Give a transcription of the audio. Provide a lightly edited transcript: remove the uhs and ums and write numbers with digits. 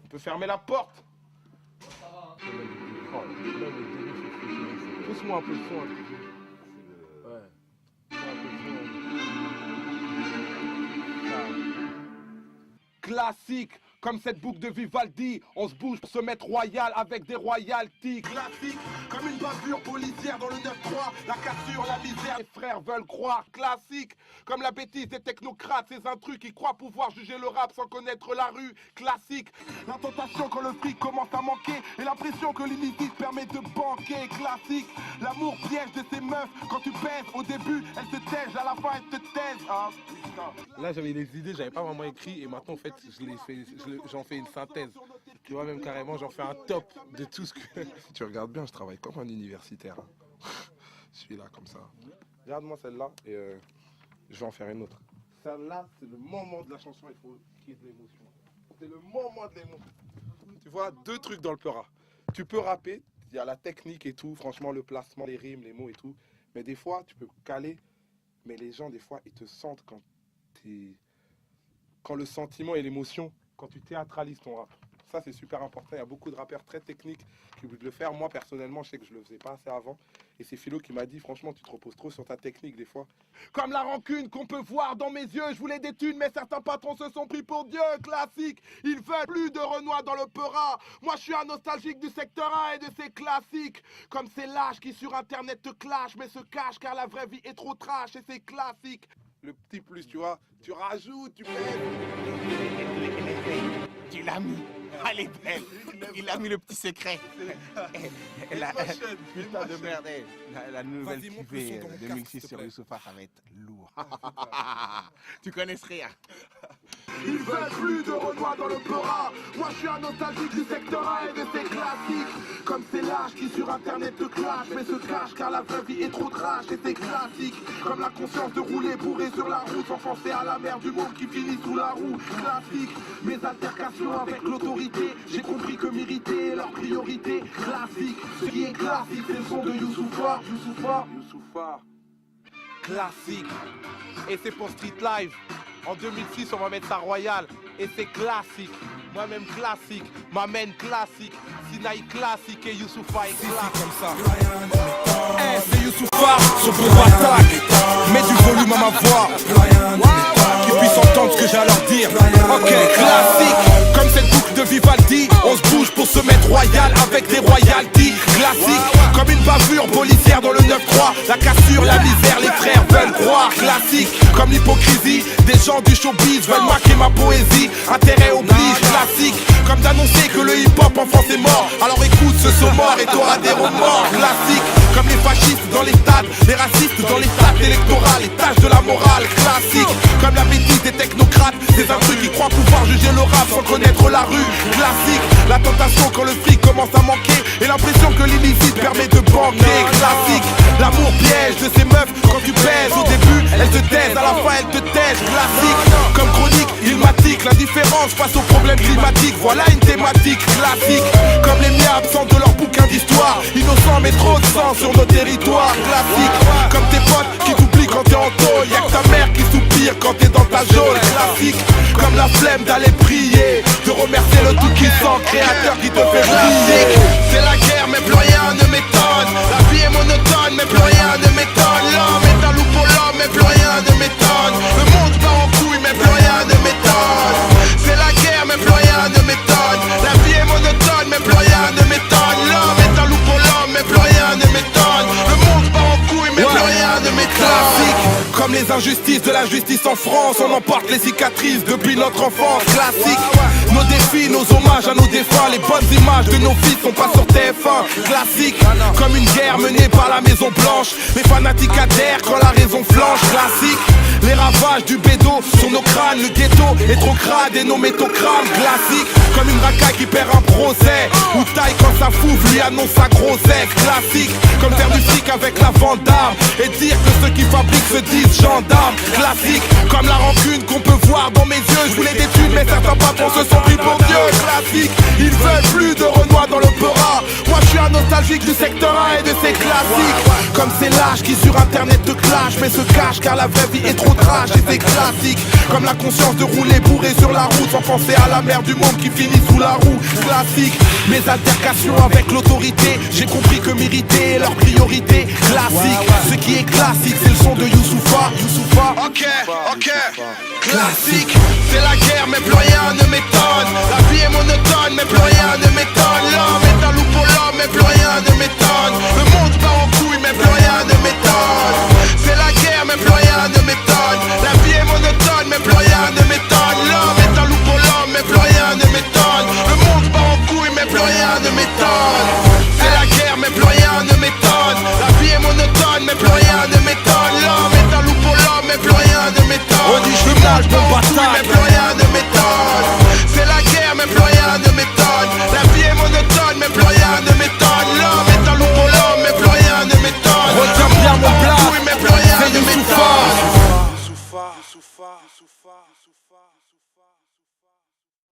Tu peux fermer la porte. Pousse-moi un peu le son. Ouais. Un peu le son. Classique, comme cette boucle de Vivaldi, on se bouge pour se mettre royal avec des royalties. Classique, comme une bavure policière dans le 9-3, la cassure, la misère, les frères veulent croire. Classique, comme la bêtise des technocrates, ces intrus qui croient pouvoir juger le rap sans connaître la rue. Classique, la tentation quand le fric commence à manquer et l'impression que l'illicite permet de banquer. Classique, l'amour piège de ces meufs, quand tu pèses au début, elles se taisent, à la fin elles te taisent. Ah putain. Là j'avais des idées, j'avais pas vraiment écrit et maintenant en fait j'en fais une synthèse. Tu vois, même carrément j'en fais un top de tout ce que... Tu regardes bien, je travaille comme un universitaire. Je suis là comme ça. Regarde-moi celle-là et je vais en faire une autre. Celle-là, c'est le moment de la chanson, il faut qu'il y ait de l'émotion. C'est le moment de l'émotion. Tu vois, deux trucs dans le peura. Tu peux rapper, il y a la technique et tout, franchement le placement, les rimes, les mots et tout. Mais des fois, tu peux caler, mais les gens, des fois, ils te sentent quand le sentiment et l'émotion, quand tu théâtralises ton rap. Ça, c'est super important. Il y a beaucoup de rappeurs très techniques qui voulaient le faire. Moi, personnellement, je sais que je le faisais pas assez avant. Et c'est Philo qui m'a dit, franchement, tu te reposes trop sur ta technique des fois. Comme la rancune qu'on peut voir dans mes yeux. Je voulais des thunes, mais certains patrons se sont pris pour Dieu. Classique, ils veulent plus de Renoir dans le peura. Moi, je suis un nostalgique du secteur A et de ses classiques. Comme ces lâches qui sur Internet te clashent, mais se cachent car la vraie vie est trop trash et c'est classique. Le petit plus, tu vois, tu rajoutes, tu mets... Tu l'as mis. Elle est belle. Il a mis le petit secret. Putain de merde. La nouvelle TV 2006 sur Youssoupha, ça va être lourd. Tu connais ce rire. Ils veulent plus de Renoir dans le peura. Moi je suis un nostalgique du secteur A et de ses classiques. Comme ces lâches qui sur internet te clashent, mais se cachent car la vraie vie est trop trash et c'est classique. Comme la conscience de rouler bourré sur la route sans penser à la mer du monde qui finit sous la roue. Classique, mes altercations avec l'autorité. J'ai compris que m'irriter est leur priorité. Classique, ce qui est classique c'est le son de Youssoupha. Youssoupha. Classique. Et c'est pour Street Live. En 2006, on va mettre ça royal. Et c'est classique. Moi-même classique. M'amène classique. Sinaï classique et Youssoupha est classique. Comme ça. Hey, c'est Youssoupha sur Beau Attaque. Mets du volume à ma voix. Qu'ils puissent entendre ce que j'ai à leur dire. Ok, classique. Comme cette boucle de Vivaldi, on se bouge pour se mettre royal avec des royalties. Classique. Comme une bavure policière dans le 9-3. La cassure, la misère, les frères veulent croire. Classique. Comme l'hypocrisie des gens du showbiz veulent marquer ma poésie. Intérêt oblige, classique. Comme d'annoncer que le hip-hop en France est mort. Alors écoute ce son mort et t'auras des remords. Classique. Comme les fascistes dans les stades, les racistes dans les stades électorales, les tâches de la morale. Classique. Comme la bêtise des technocrates, ces intrus qui croient pouvoir juger le rap sans connaître la rue. Classique. La tentation quand le fric commence à manquer et l'impression que l'illicite permet de banquer. Classique. L'amour piège de ces meufs quand tu pèses. Au début, elles te taisent, à la fin elles te taisent. Classique. Comme chronique, ilmatique, l'indifférence face aux problèmes climatiques. Voilà une thématique classique. Comme les miens absents de leur bouquin d'histoire. Innocents mais trop de sang sur nos territoires. Classique. Comme tes potes qui t'oublient quand t'es en tôle. Y'a que ta mère qui soupire quand t'es dans ta geôle. Classique. Comme la flemme d'aller prier, de remercier le tout puissant créateur qui te fait briller. C'est la guerre mais plus rien ne m'étonne. La vie est monotone mais plus rien ne m'étonne. L'homme est un loup pour l'homme mais plus rien ne m'étonne. Le monde part en couille mais plus rien ne m'étonne. C'est la guerre mais plus rien ne m'étonne. La vie est monotone mais plus rien ne m'étonne. L'homme est un loup pour l'homme mais plus rien ne m'étonne. Le monde part en couille mais plus rien ne m'étonne. Classique. Comme les injustices de la justice en France, on emporte les cicatrices depuis notre enfance. Classique. Nos défis, nos hommages à nos défunts. Les bonnes images de nos fils sont pas sur TF1. Classique. Comme une guerre menée par la Maison Blanche. Les fanatiques adhèrent quand la raison flanche. Classique. Les ravages du bédo sur nos crânes. Le ghetto est trop crade et nos métaux crament. Classique. Comme une racaille qui perd un procès. Ou taille quand sa fouve lui annonce sa grossesse. Classique. Comme faire du fric avec la vandame. Et dire que ceux qui fabriquent se disent gendarmes. Classique. Comme la rancune qu'on peut voir dans mes yeux. Je voulais des thunes mais certains patrons se sont pris pour Dieu. Classique. Ils veulent plus de Renoir dans le peura. Moi je suis un nostalgique nostalgique du secteur 1 et de ses classiques. Comme ces lâches qui sur internet te clashent mais se cachent car la vraie vie est trop trash et c'est classique. Comme la conscience de rouler bourré sur la route sans penser à la mer du monde qui finit sous la roue. Classique, mes altercations avec l'autorité, j'ai compris que m'irriter est leur priorité. Classique, ce qui est classique c'est le son de Youssoupha. Ok, classique, c'est la guerre mais plus rien ne m'est